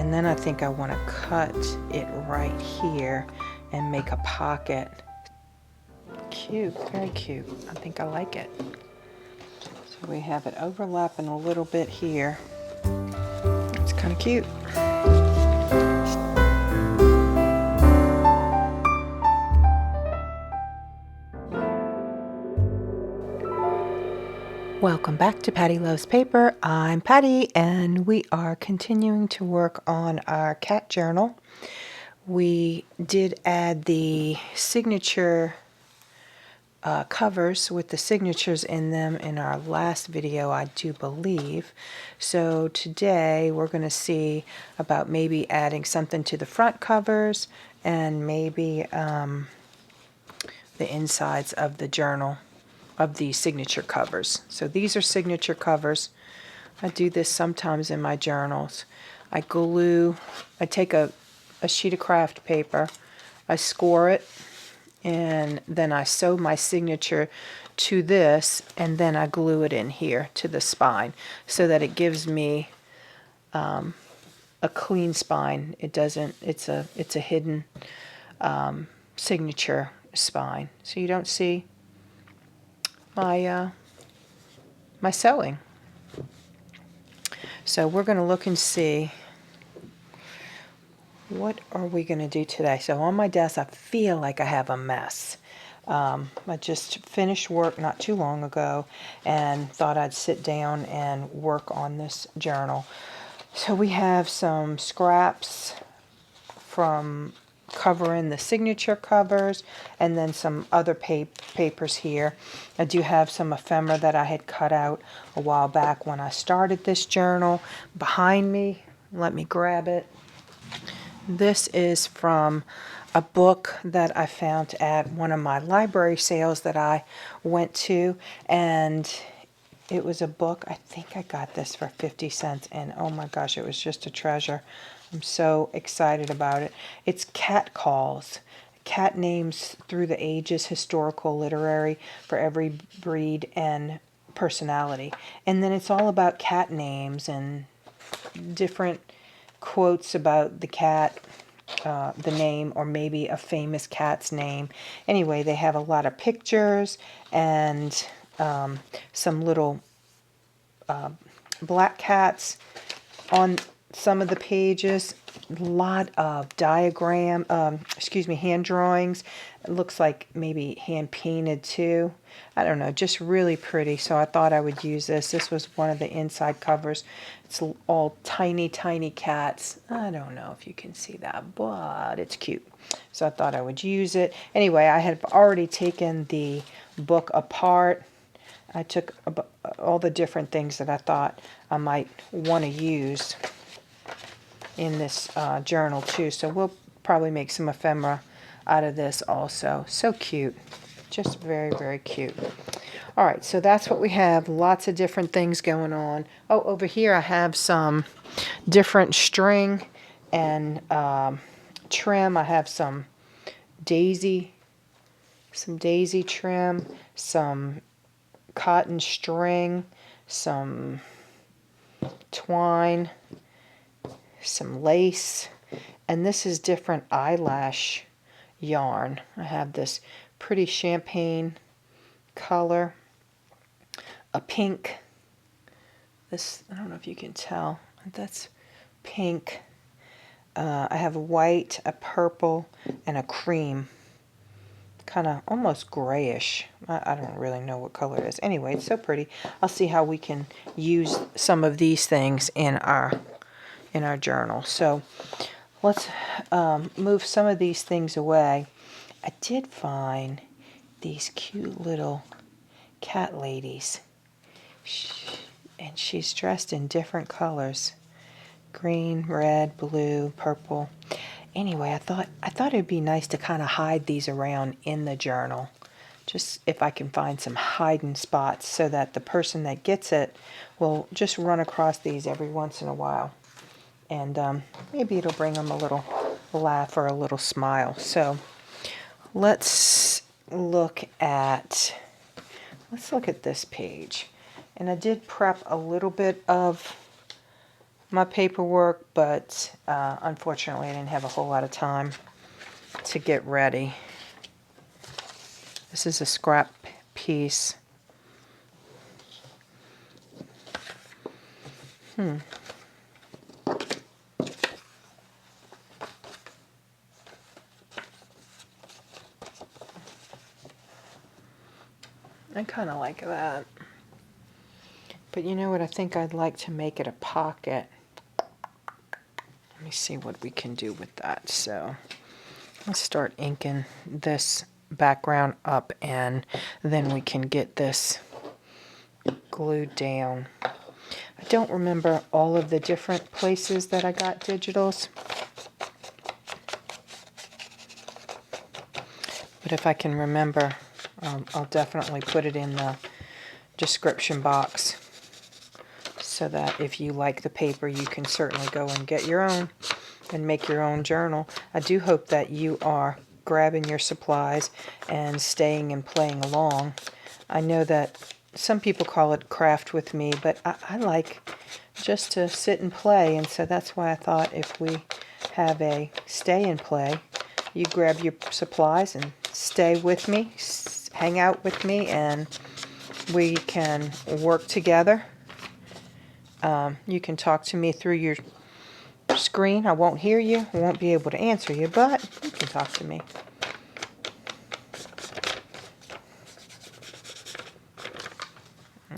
And then I think I want to cut it right here and make a pocket. Cute, very cute. I think I like it. So we have it overlapping a little bit here. It's kind of cute. Welcome back to Patty Loves Paper. I'm Patty, and we are continuing to work on our cat journal. We did add the signature covers with the signatures in them in our last video, I do believe. So today we're going to see about maybe adding something to the front covers and maybe the insides of the journal, of the signature covers. So these are signature covers. I do this sometimes in my journals. I take a sheet of craft paper, I score it, and then I sew my signature to this, and then I glue it in here to the spine so that it gives me a clean spine. It's a hidden signature spine, so you don't see my my sewing. So we're going to look and see what are we going to do today. So on my desk, I feel like I have a mess. I just finished work not too long ago and thought I'd sit down and work on this journal. So we have some scraps from covering the signature covers, and then some other papers here. I do have some ephemera that I had cut out a while back when I started this journal. Behind me, let me grab it. This is from a book that I found at one of my library sales that I went to, and it was a book, I think I got this for 50 cents, and oh my gosh, it was just a treasure. I'm so excited about it. It's Cat Calls, cat names through the ages, historical, literary, for every breed and personality. And then it's all about cat names and different quotes about the cat, the name, or maybe a famous cat's name. Anyway, they have a lot of pictures and some little black cats on some of the pages. A lot of hand drawings. It looks like maybe hand painted too. I don't know, just really pretty. So I thought I would use this. This was one of the inside covers. It's all tiny, tiny cats. I don't know if you can see that, but it's cute. So I thought I would use it. Anyway, I had already taken the book apart. I took all the different things that I thought I might want to use in this journal too. So we'll probably make some ephemera out of this also. So cute. Just very, very cute. All right, so that's what we have. Lots of different things going on. Oh, over here I have some different string and trim. I have some daisy trim, some cotton string, some twine, some lace, and this is different eyelash yarn. I have this pretty champagne color, a pink, this, I don't know if you can tell, that's pink. I have a white, a purple, and a cream, kind of almost grayish. I don't really know what color it is. Anyway, it's so pretty. I'll see how we can use some of these things in our journal. So let's move some of these things away. I did find these cute little cat ladies, and she's dressed in different colors: green, red, blue, purple. Anyway, I thought it'd be nice to kind of hide these around in the journal, just if I can find some hiding spots so that the person that gets it will just run across these every once in a while, and maybe it'll bring them a little laugh or a little smile. So let's look at this page. And I did prep a little bit of my paperwork, but unfortunately I didn't have a whole lot of time to get ready. This is a scrap piece. I kind of like that. But you know what? I think I'd like to make it a pocket. Let me see what we can do with that. So let's start inking this background up, and then we can get this glued down. I don't remember all of the different places that I got digitals, but if I can remember, I'll definitely put it in the description box so that if you like the paper, you can certainly go and get your own and make your own journal. I do hope that you are grabbing your supplies and staying and playing along. I know that some people call it craft with me, but I like just to sit and play, and so that's why I thought if we have a stay and play, you grab your supplies and stay with me, hang out with me, and we can work together. You can talk to me through your screen. I won't hear you, I won't be able to answer you, but you can talk to me.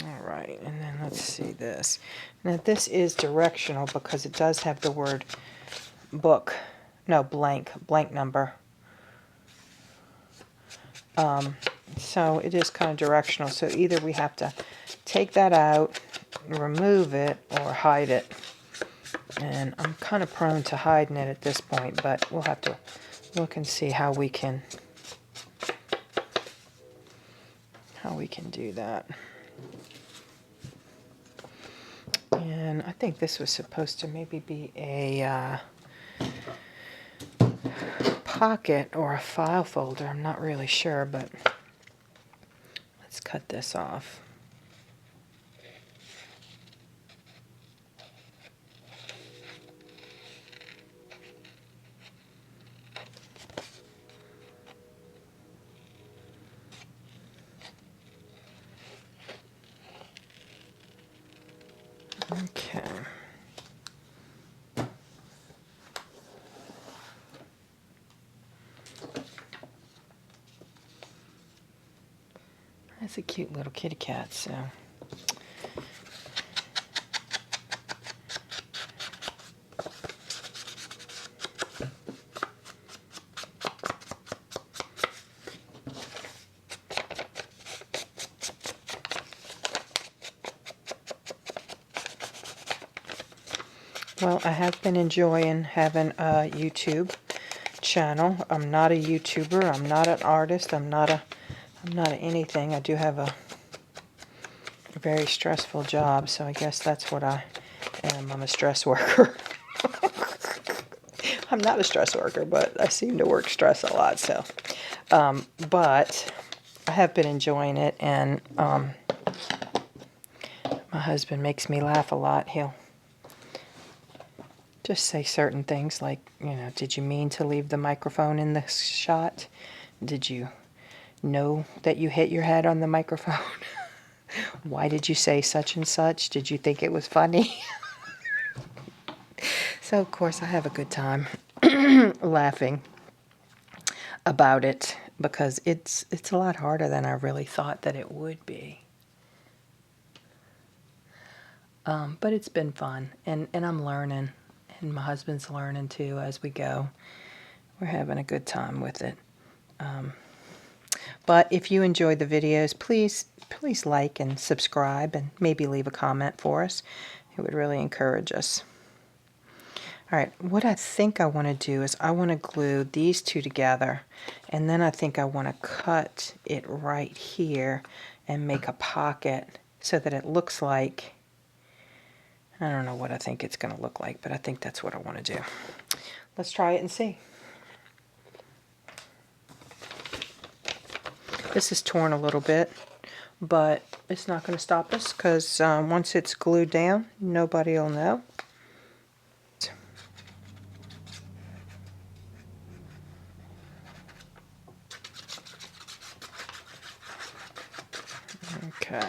Alright, and then let's see this. Now this is directional because it does have the word book, no, blank number. So it is kind of directional, so either we have to take that out, remove it, or hide it. And I'm kind of prone to hiding it at this point, but we'll have to look and see how we can do that. And I think this was supposed to maybe be a pocket or a file folder. I'm not really sure, but let's cut this off. Okay. That's a cute little kitty cat, so. Well, I have been enjoying having a YouTube channel. I'm not a YouTuber. I'm not an artist. I'm not anything. I do have a very stressful job, so I guess that's what I am. I'm a stress worker. I'm not a stress worker, but I seem to work stress a lot. So, but I have been enjoying it, and my husband makes me laugh a lot. He'll just say certain things like, you know, did you mean to leave the microphone in the shot? Did you know that you hit your head on the microphone? Why did you say such and such? Did you think it was funny? So, of course, I have a good time laughing about it because it's a lot harder than I really thought that it would be. But it's been fun, and I'm learning, and my husband's learning too as we go. We're having a good time with it. But if you enjoy the videos, please like and subscribe, and maybe leave a comment for us. It would really encourage us. All right, what I think I want to do is I want to glue these two together, and then I think I want to cut it right here and make a pocket so that it looks like, I don't know what I think it's going to look like, but I think that's what I want to do. Let's try it and see. This is torn a little bit, but it's not going to stop us because once it's glued down, nobody will know. Okay.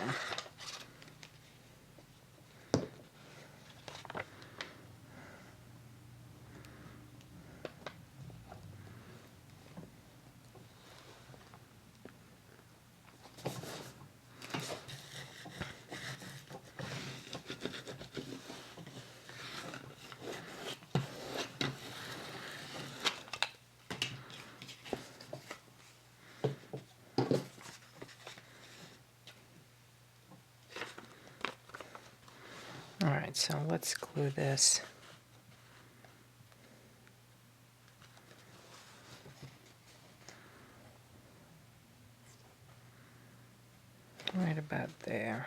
All right, so let's glue this. Right about there.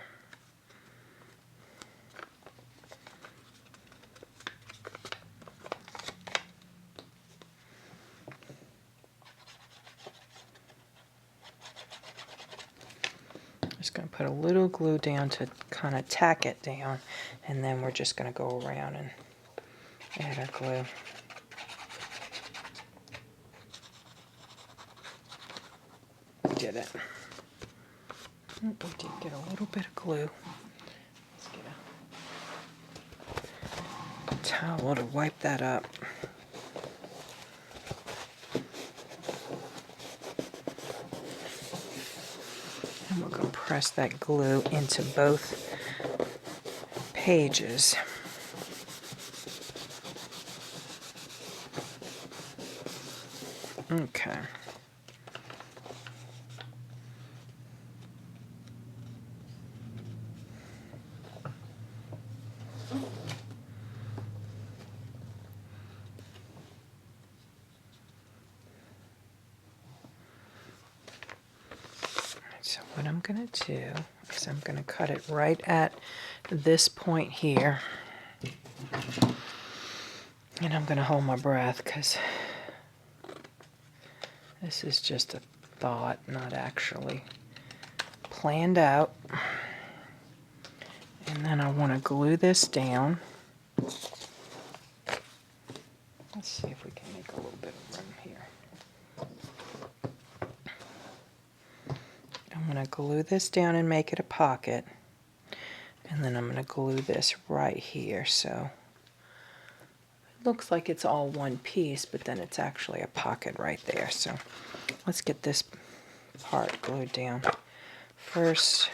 Just going to put a little glue down to kind of tack it down, and then we're just going to go around and add our glue. We did it. We did get a little bit of glue. Let's get a towel to wipe that up. And we're going to press that glue into both pages. Okay. So what I'm going to do is I'm going to cut it right at this point here. And I'm going to hold my breath because this is just a thought, not actually planned out. And then I want to glue this down. Let's see if we can make a little bit of room here. I'm going to glue this down and make it a pocket. And then I'm going to glue this right here. So it looks like it's all one piece, but then it's actually a pocket right there. So let's get this part glued down. First,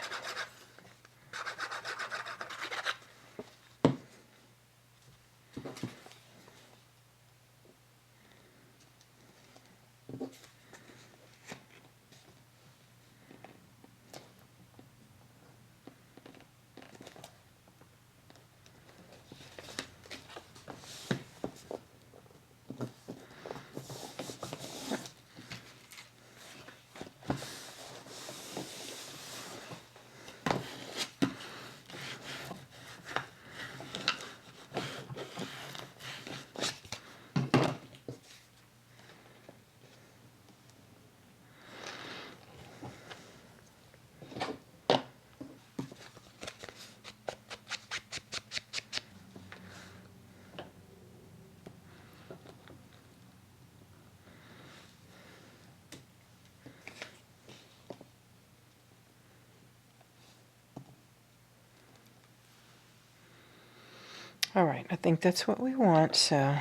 all right, I think that's what we want. So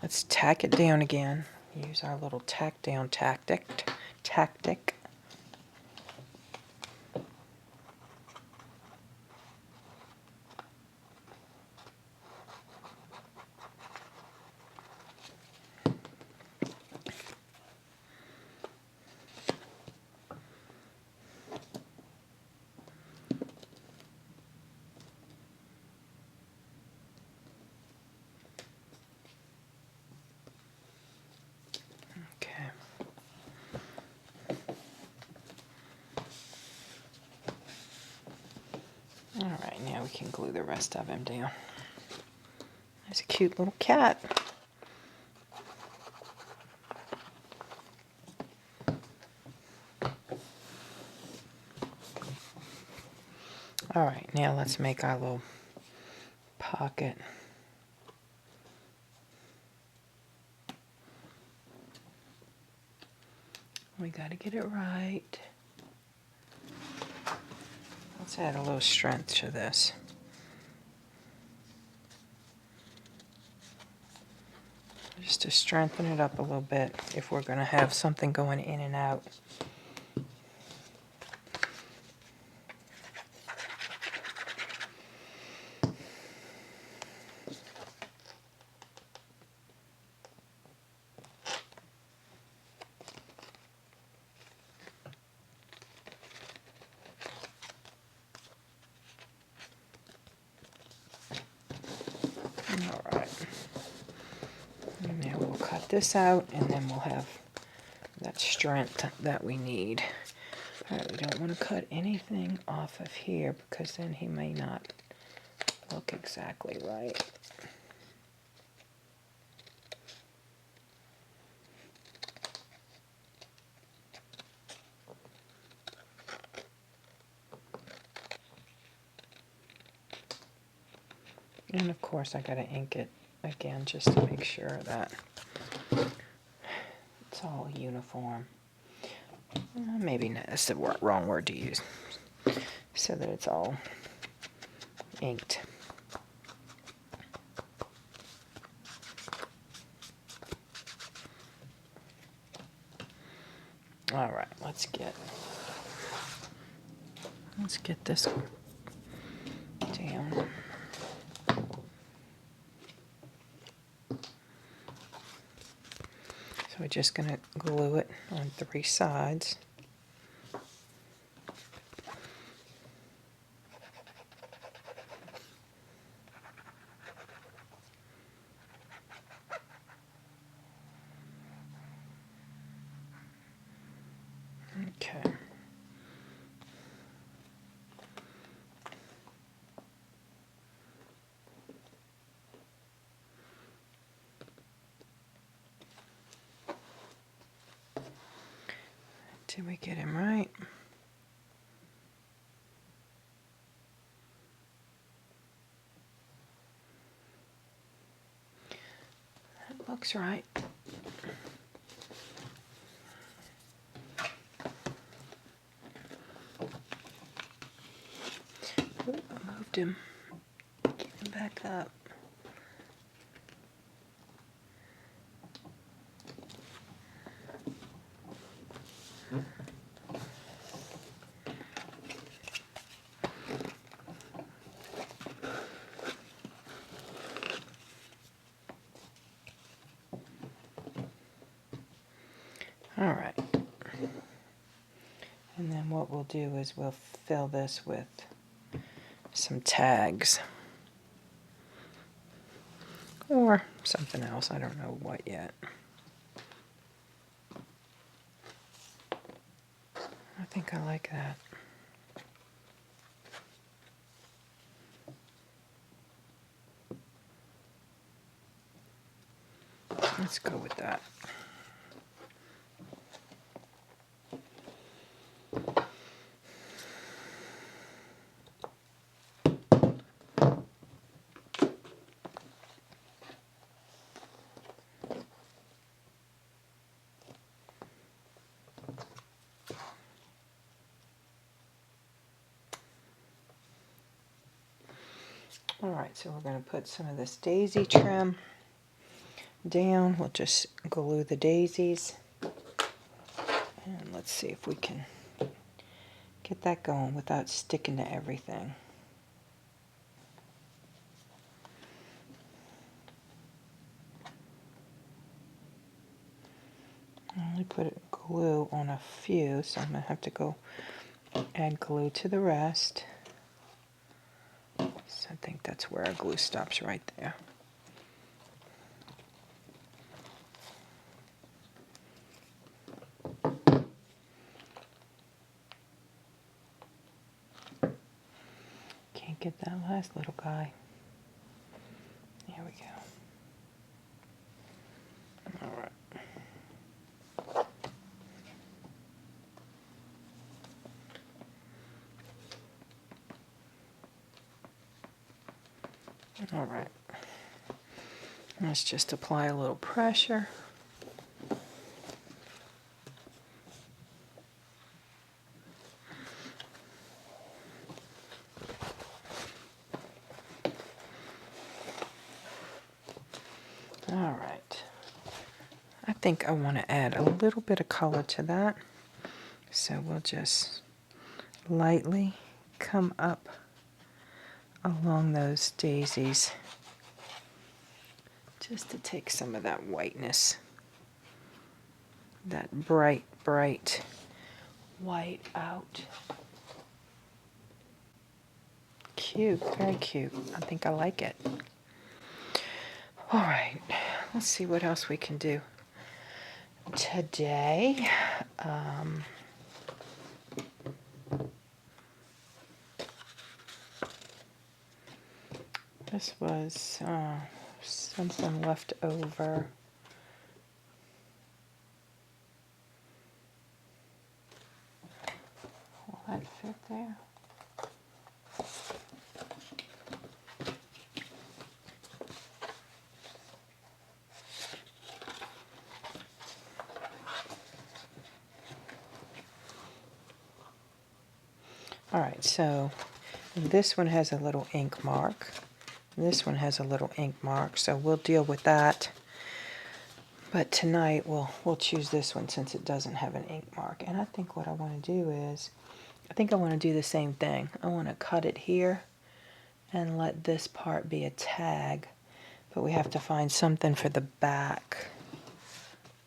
let's tack it down again. Use our little tack down tactic. Okay. All right, now we can glue the rest of him down. There's a cute little cat. All right, now let's make our little pocket. We got to get it right. Let's add a little strength to this. Just to strengthen it up a little bit if we're going to have something going in and out. Alright, and now we'll cut this out and then we'll have that strength that we need. Alright, we don't want to cut anything off of here because then he may not look exactly right. And of course I gotta ink it again just to make sure that it's all uniform. Maybe not, that's the wrong word to use. So that it's all inked. Alright, let's get this down. So we're just going to glue it on 3 sides. Okay. Did we get him right? That looks right. Ooh, I moved him. Get him back up. All right. And then what we'll do is we'll fill this with some tags. Or something else. I don't know what yet. I think I like that. Let's go with that. Alright, so we're going to put some of this daisy trim down. We'll just glue the daisies. And let's see if we can get that going without sticking to everything. I only put glue on a few, so I'm going to have to go add glue to the rest. So I think that's where our glue stops, right there. Can't get that last little guy. There we go. All right. All right. Let's just apply a little pressure. All right. I think I want to add a little bit of color to that. So we'll just lightly come up along those daisies just to take some of that whiteness, that bright, bright white out. Cute, very cute. I think I like it. All right, let's see what else we can do today. This was something left over. Will that fit there? All right, so this one has a little ink mark. This one has a little ink mark, so we'll deal with that. But tonight we'll choose this one since it doesn't have an ink mark. And I think what I want to do is, I think I want to do the same thing. I want to cut it here and let this part be a tag. But we have to find something for the back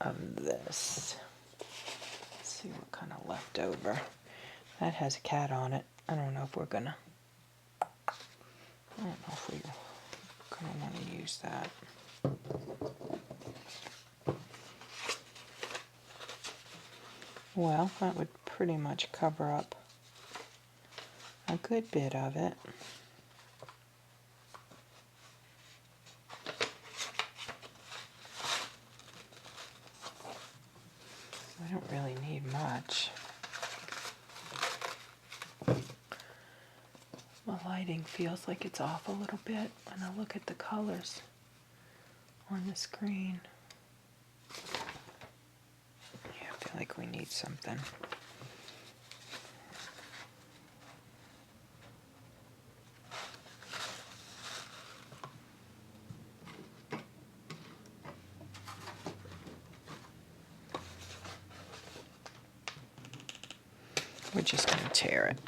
of this. Let's see what kind of left over. That has a cat on it. I don't know if we're gonna, I don't know if we're gonna want to use that. Well, that would pretty much cover up a good bit of it. I don't really need much. My lighting feels like it's off a little bit when I look at the colors on the screen. Yeah, I feel like we need something. We're just going to tear it.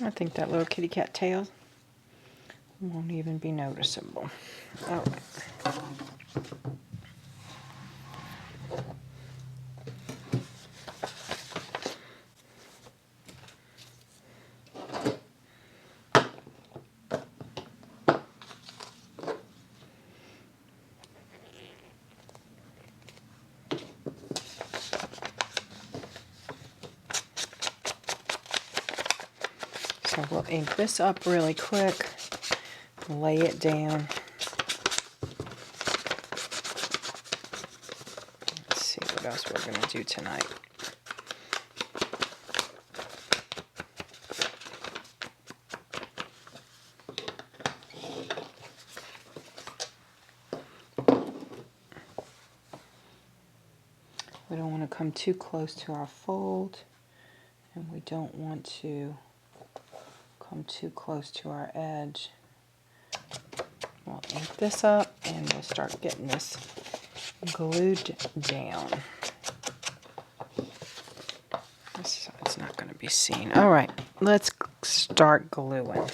I think that little kitty cat tail won't even be noticeable. All right. So we'll ink this up really quick, lay it down. Let's see what else we're going to do tonight. We don't want to come too close to our fold, and we don't want to come too close to our edge. We'll ink this up and we'll start getting this glued down. It's not going to be seen. All right, let's start gluing.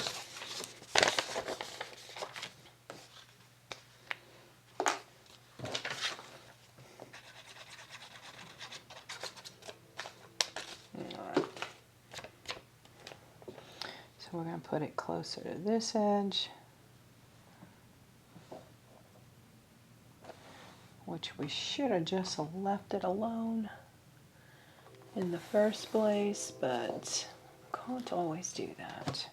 We're going to put it closer to this edge, which we should have just left it alone in the first place, but can't always do that.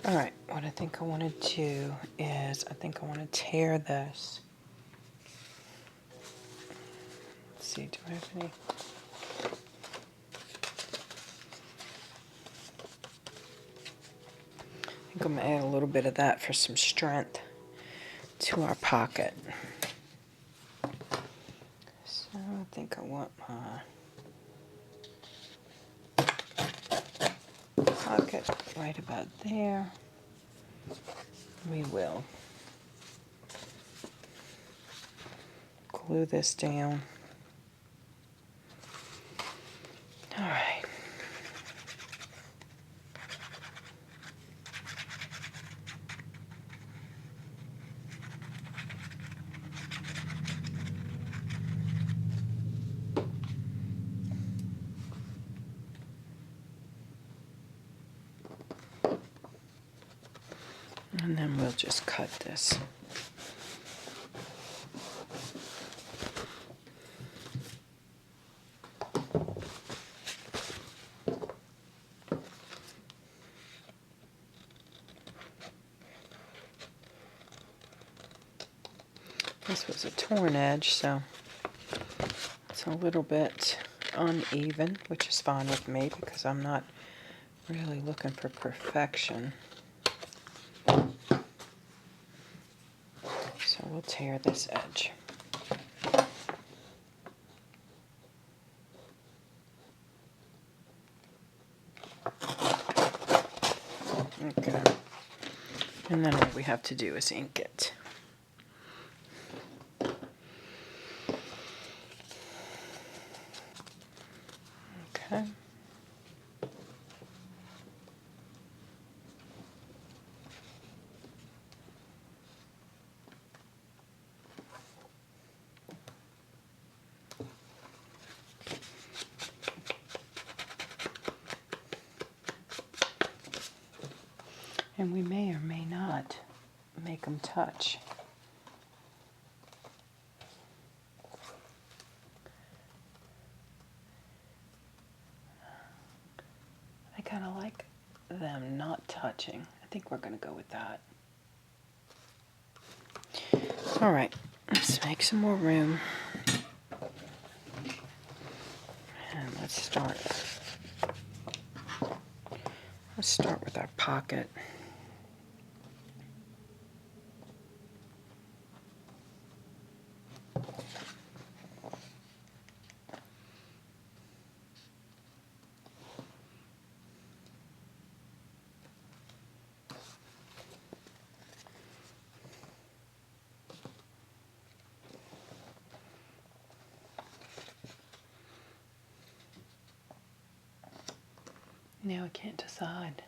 Alright, what I think I want to do is, I think I want to tear this. Let's see, do I have any? I think I'm going to add a little bit of that for some strength to our pocket. So I think I want my pocket right about there. We will glue this down. All right. And then we'll just cut this. This was a torn edge, so it's a little bit uneven, which is fine with me because I'm not really looking for perfection. So we'll tear this edge. Okay. And then all we have to do is ink it. Okay. And we may or may not make them touch. I kind of like them not touching. I think we're going to go with that. All right, let's make some more room. And let's start with our pocket. Now I can't decide.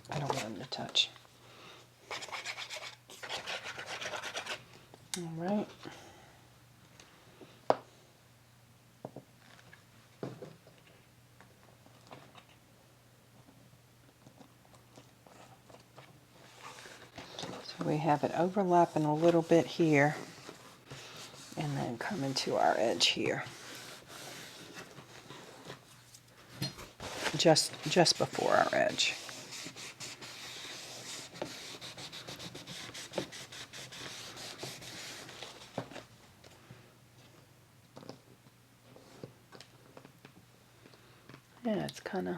I don't want them to touch. All right. So we have it overlapping a little bit here and then coming to our edge here. Just before our edge. Yeah, it's kind of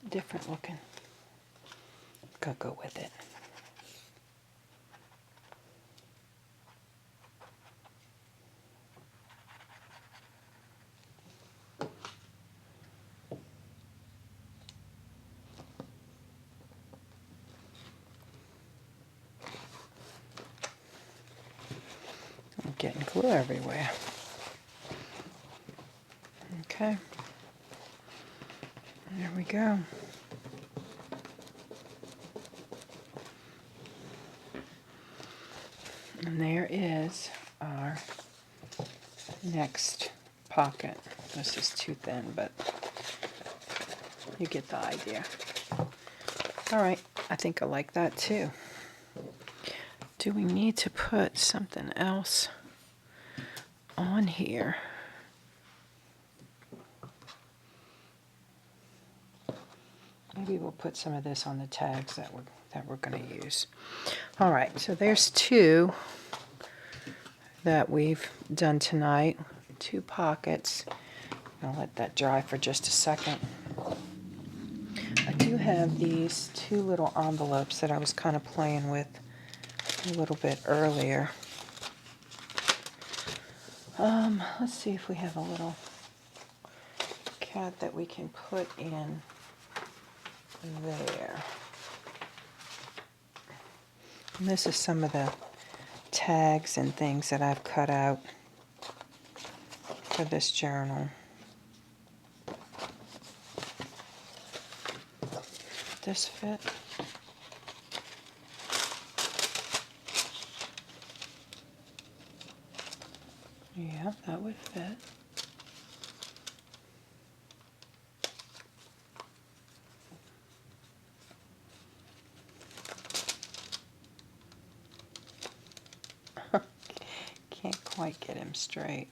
different looking. Gotta go with it. I'm getting glue everywhere. Okay. There we go. And there is our next pocket. This is too thin, but you get the idea. All right, I think I like that too. do we need to put something else on here? Maybe we'll put some of this on the tags that we're going to use. All right, so there's 2 that we've done tonight. 2 pockets. I'll let that dry for just a second. I do have these 2 little envelopes that I was kind of playing with a little bit earlier. Let's see if we have a little cat that we can put in there. And this is some of the tags and things that I've cut out for this journal. This fit? Yeah, that would fit. Can't quite get him straight.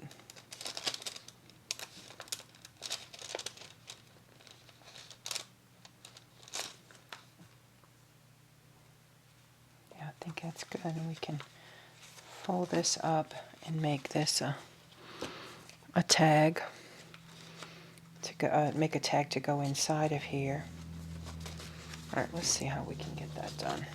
Yeah, I think that's good. And we can fold this up and make this a tag to go, make a tag to go inside of here. All right, let's see how we can get that done.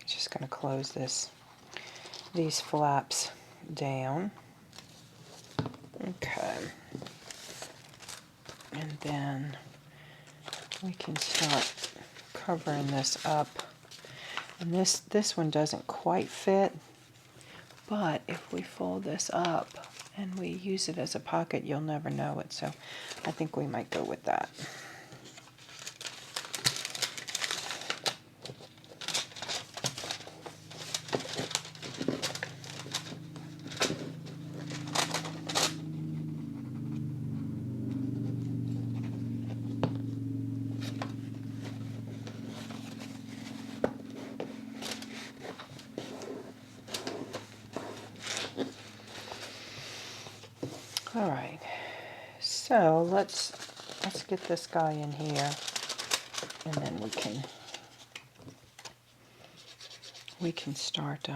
Just going to close these flaps down. Okay. And then we can start covering this up. And this one doesn't quite fit, but if we fold this up and we use it as a pocket, you'll never know it. So I think we might go with that. All right, so let's get this guy in here, and then we can start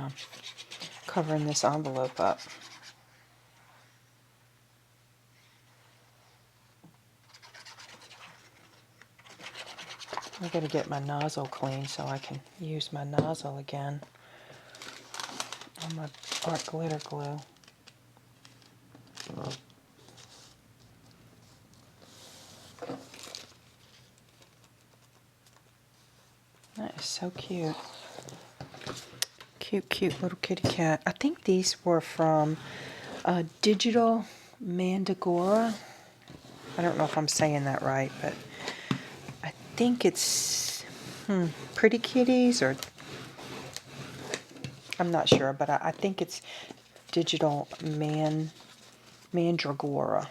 covering this envelope up. I gotta get my nozzle clean so I can use my nozzle again on my art glitter glue. That is so cute. Cute, cute little kitty cat. I think these were from Digital Mandagora. I don't know if I'm saying that right, but I think it's Pretty Kitties, or I'm not sure, but I think it's Digital Mandragora.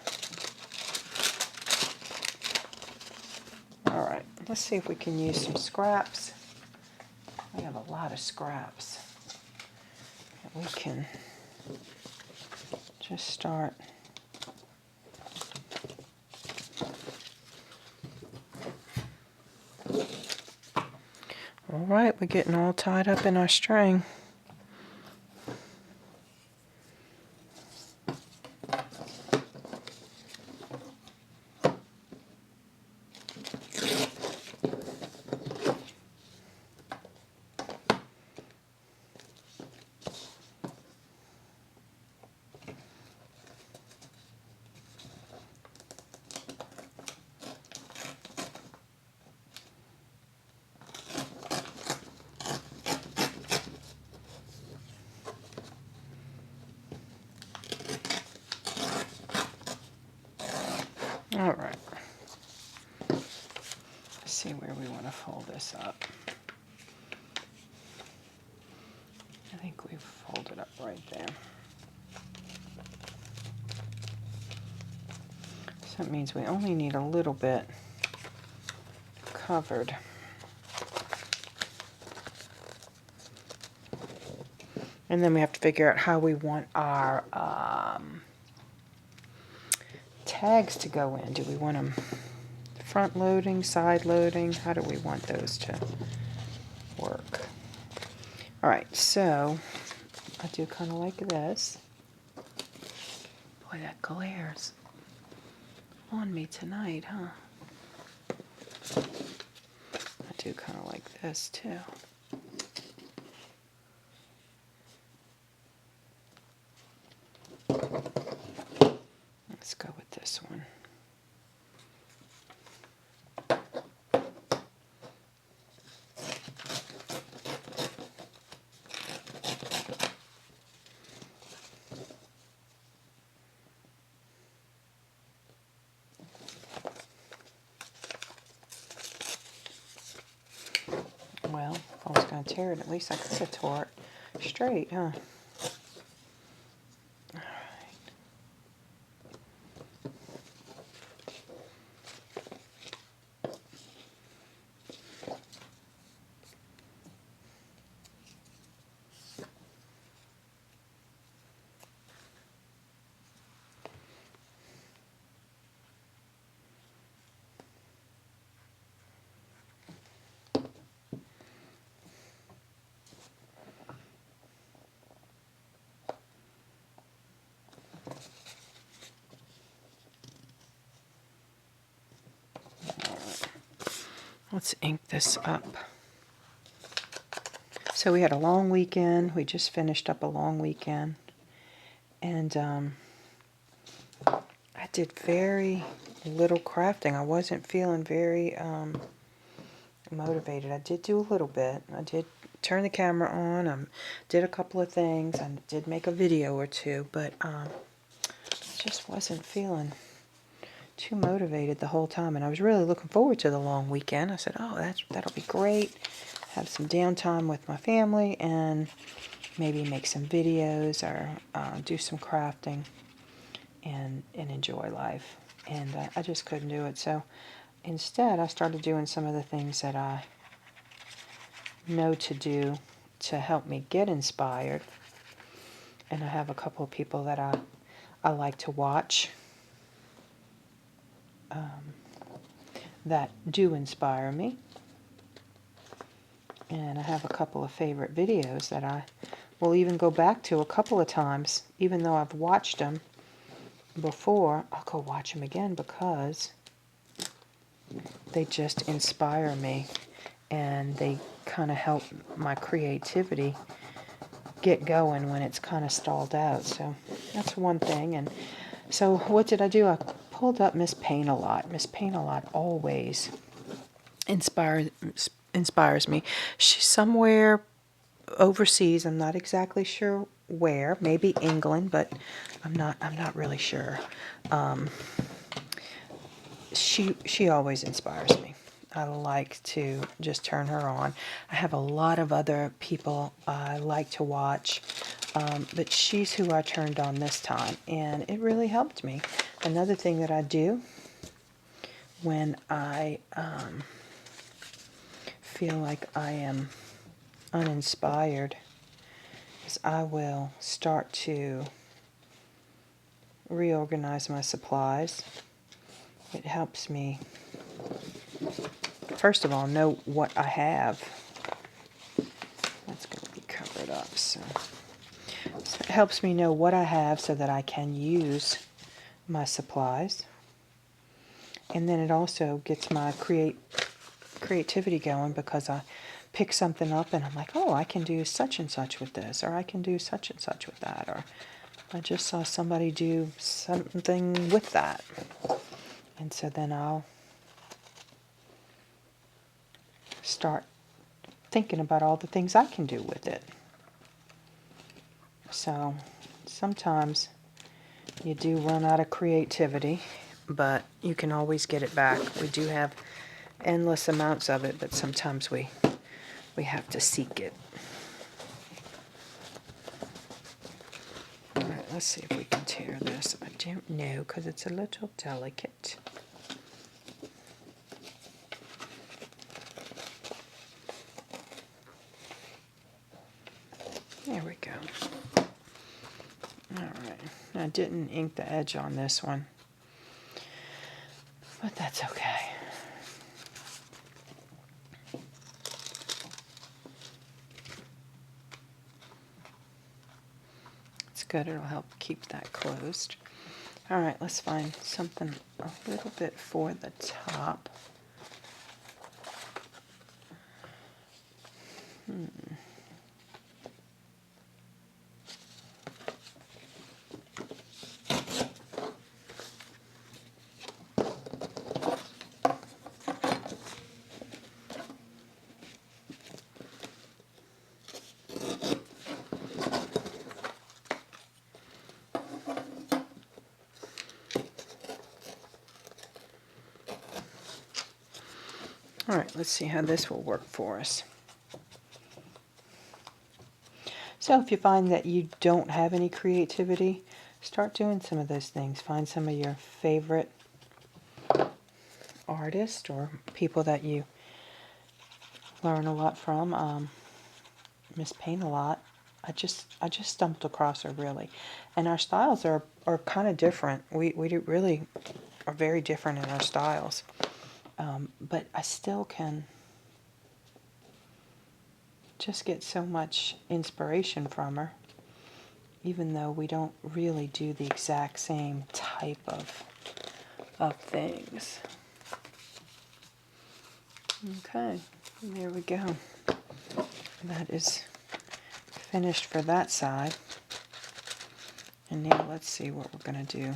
All right, let's see if we can use some scraps. We have a lot of scraps. We can just start all right, we're getting all tied up in our string. All right, let's see where we want to fold this up. I think we've folded up right there. That means we only need a little bit covered. And then we have to figure out how we want our tags to go in. Do we want them front loading, side loading? How do we want those to work? All right, so I do kind of like this. Boy, that glares on me tonight, huh? I do kind of like this too. Let's go with this one. Well, if I was going to tear it, at least I could have tore it straight, huh? Let's ink this up. So we had a long weekend. We just finished up a long weekend. And I did very little crafting. I wasn't feeling very motivated. I did do a little bit. I did turn the camera on. I did a couple of things. I did make a video or two. But just wasn't feeling too motivated the whole time, and I was really looking forward to the long weekend. I said, oh, that'll be great. Have some downtime with my family and maybe make some videos or do some crafting and enjoy life. And I just couldn't do it. So instead, I started doing some of the things that I know to do to help me get inspired. And I have a couple of people that I like to watch that do inspire me. And I have a couple of favorite videos that I will even go back to a couple of times. Even though I've watched them before, I'll go watch them again because they just inspire me. And they kind of help my creativity get going when it's kind of stalled out. So that's one thing. And so what did I do? I pulled up Miss Paint-A-Lot. Miss Paint-A-Lot always inspires me. She's somewhere overseas. I'm not exactly sure where. Maybe England, but I'm not really sure. She always inspires me. I like to just turn her on. I have a lot of other people I like to watch, but she's who I turned on this time, and it really helped me. Another thing that I do when I feel like I am uninspired is I will start to reorganize my supplies. It helps me, first of all, know what I have. That's going to be covered up. So it helps me know what I have so that I can use my supplies. And then it also gets my creativity going because I pick something up and I'm like, oh, I can do such and such with this, or I can do such and such with that, or I just saw somebody do something with that. And so then I'll start thinking about all the things I can do with it. So sometimes you do run out of creativity, but you can always get it back. We do have endless amounts of it, but sometimes we have to seek it. All right, let's see if we can tear this. I don't know because it's a little delicate. There we go. All right. I didn't ink the edge on this one, but that's okay. It's good. It'll help keep that closed. All right, let's find something a little bit for the top. All right, let's see how this will work for us. So if you find that you don't have any creativity, start doing some of those things. Find some of your favorite artists or people that you learn a lot from. Miss Paint a lot. I just stumbled across her, really. And our styles are kind of different. We really are very different in our styles. But I still can just get so much inspiration from her, even though we don't really do the exact same type of things. Okay, there we go. That is finished for that side. And now let's see what we're going to do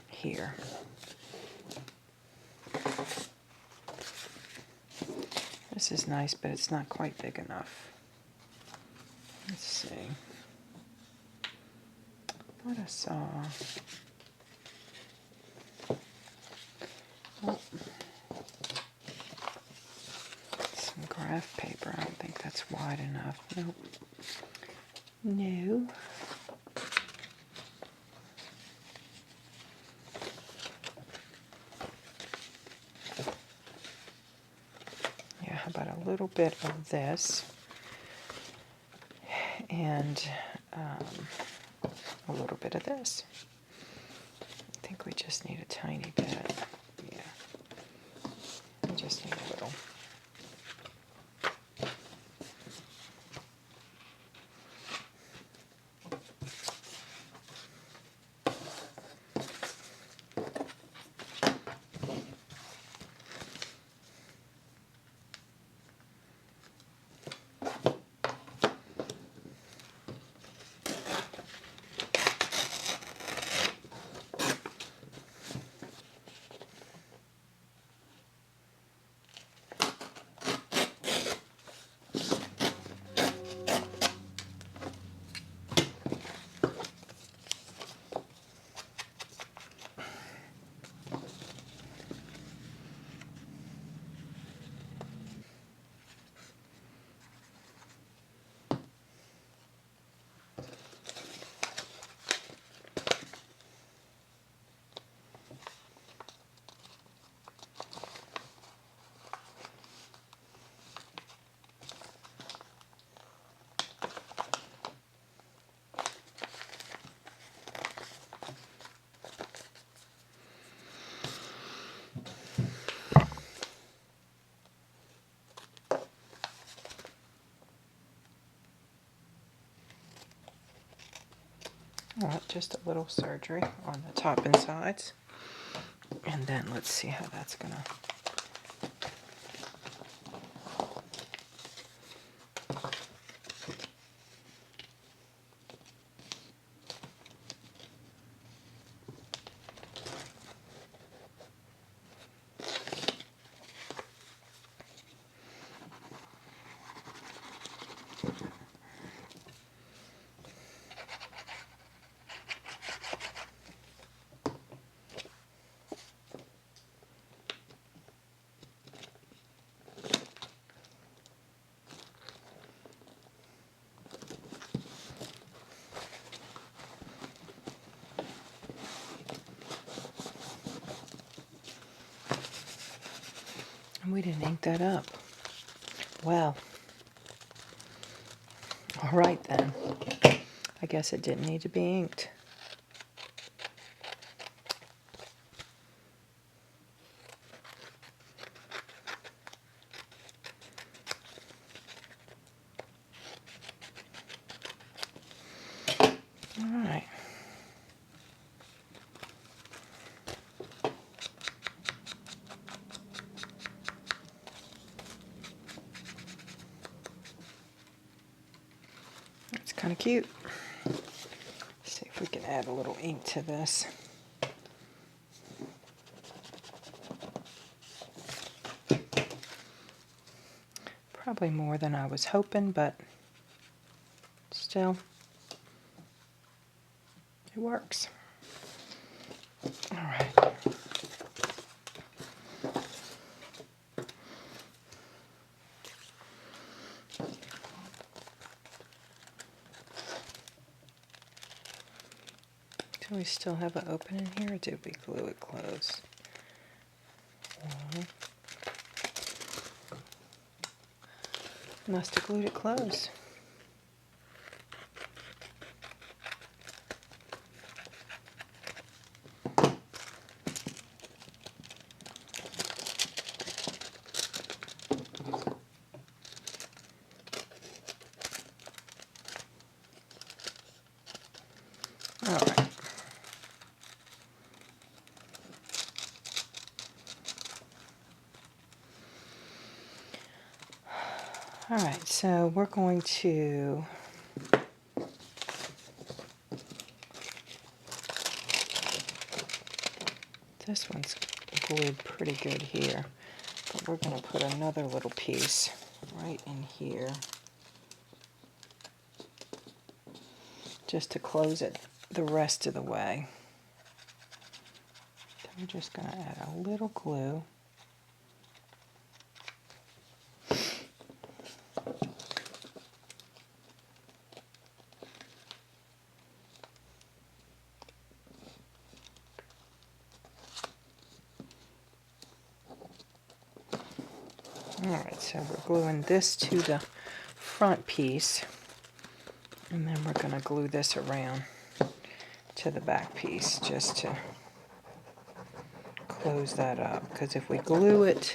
here. This is nice, but it's not quite big enough. Let's see. What I saw. Oh. Some graph paper. I don't think that's wide enough. Nope. No. Yeah, how about a little bit of this and a little bit of this. I think we just need a tiny bit. Yeah. We just need a little. Just a little surgery on the top and sides. And then let's see how that's going to... And we didn't ink that up. Well, all right then. I guess it didn't need to be inked. All right. It's kind of cute. Let's see if we can add a little ink to this. Probably more than I was hoping, but still, it works. All right. Do we still have an opening here, or did we glue it closed? Must have glued it closed. All right. All right, so we're going to this one's glued pretty good here, but we're going to put another little piece right in here just to close it the rest of the way. So we're just going to add a little glue. Alright, so we're gluing this to the front piece, and then we're going to glue this around to the back piece just to close that up. Because if we glue it,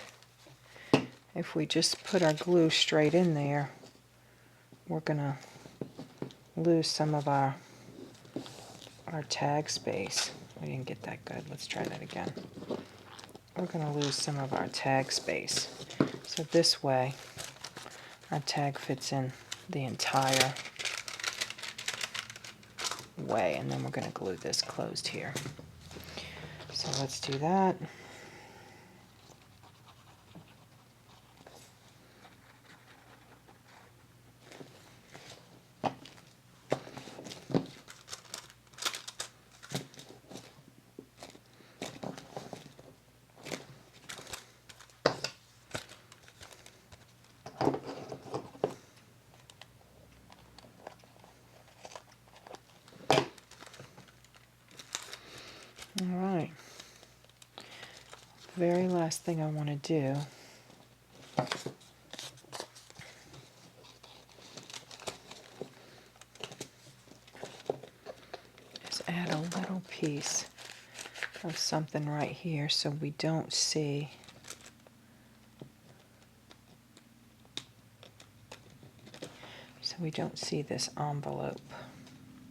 if we just put our glue straight in there, we're going to lose some of our tag space. We didn't get that good. Let's try that again. We're going to lose some of our tag space. So this way, our tag fits in the entire way, and then we're going to glue this closed here. So let's do that. All right. The very last thing I want to do is add a little piece of something right here so we don't see this envelope.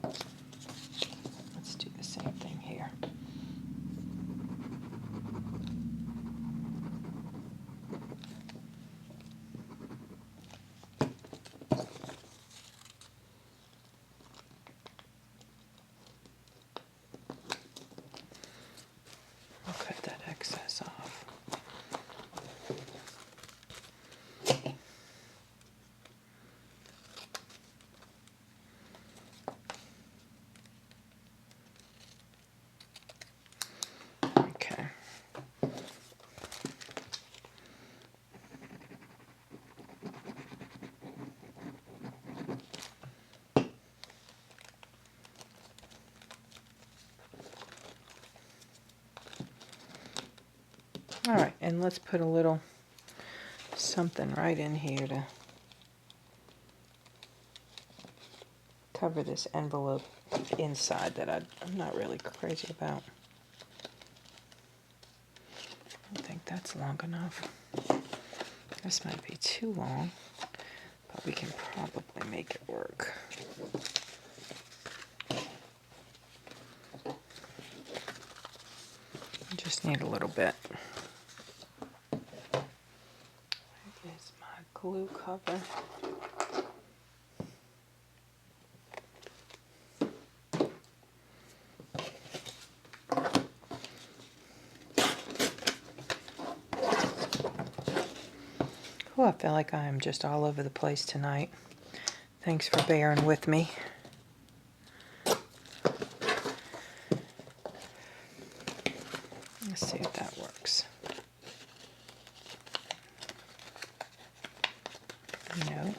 Let's do the same thing here. I'll cut that excess off. Okay. All right, and let's put a little something right in here to cover this envelope inside that I'm not really crazy about. I don't think that's long enough. This might be too long, but we can probably make it work. Just need a little bit. There is my glue cover. Oh, I feel like I am just all over the place tonight. Thanks for bearing with me. Let's see if that works. No.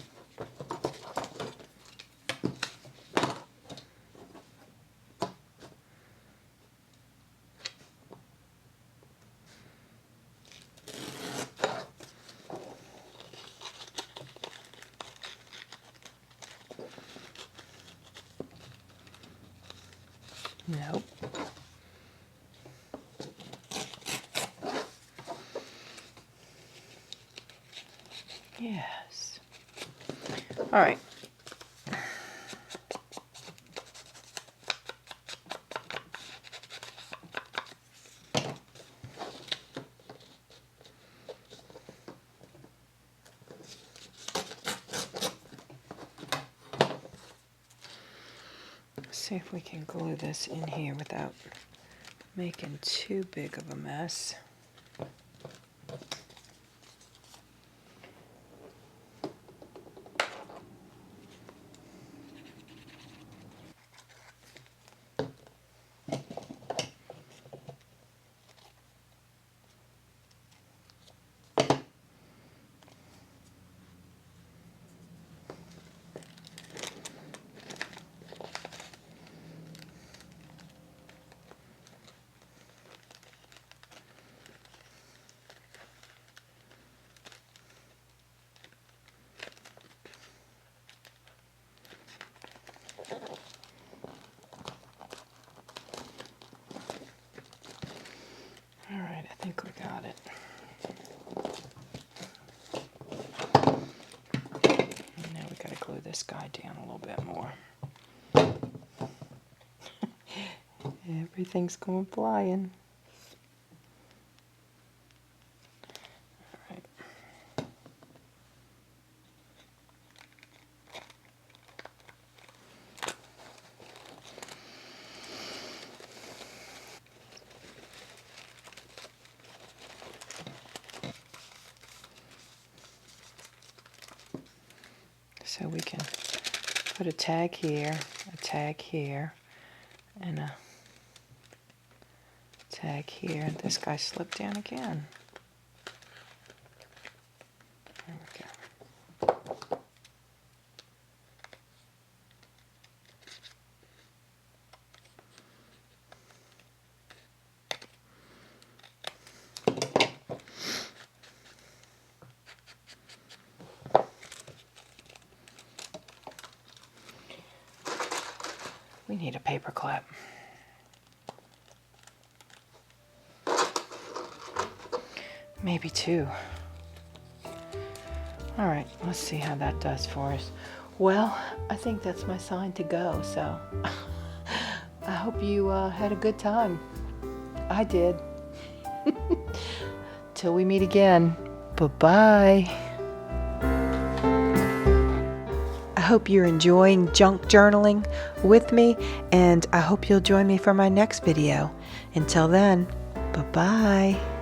Nope. Yes. All right. See if we can glue this in here without making too big of a mess. All right, I think we got it. Now we got to glue this guy down a little bit more. Everything's going flying. All right. So we can put a tag here, and a tag here. This guy slipped down again. There we go. We need a paper clip. Maybe two. All right, let's see how that does for us. Well, I think that's my sign to go, so I hope you had a good time. I did. Till we meet again. Bye-bye. I hope you're enjoying junk journaling with me, and I hope you'll join me for my next video. Until then, bye-bye.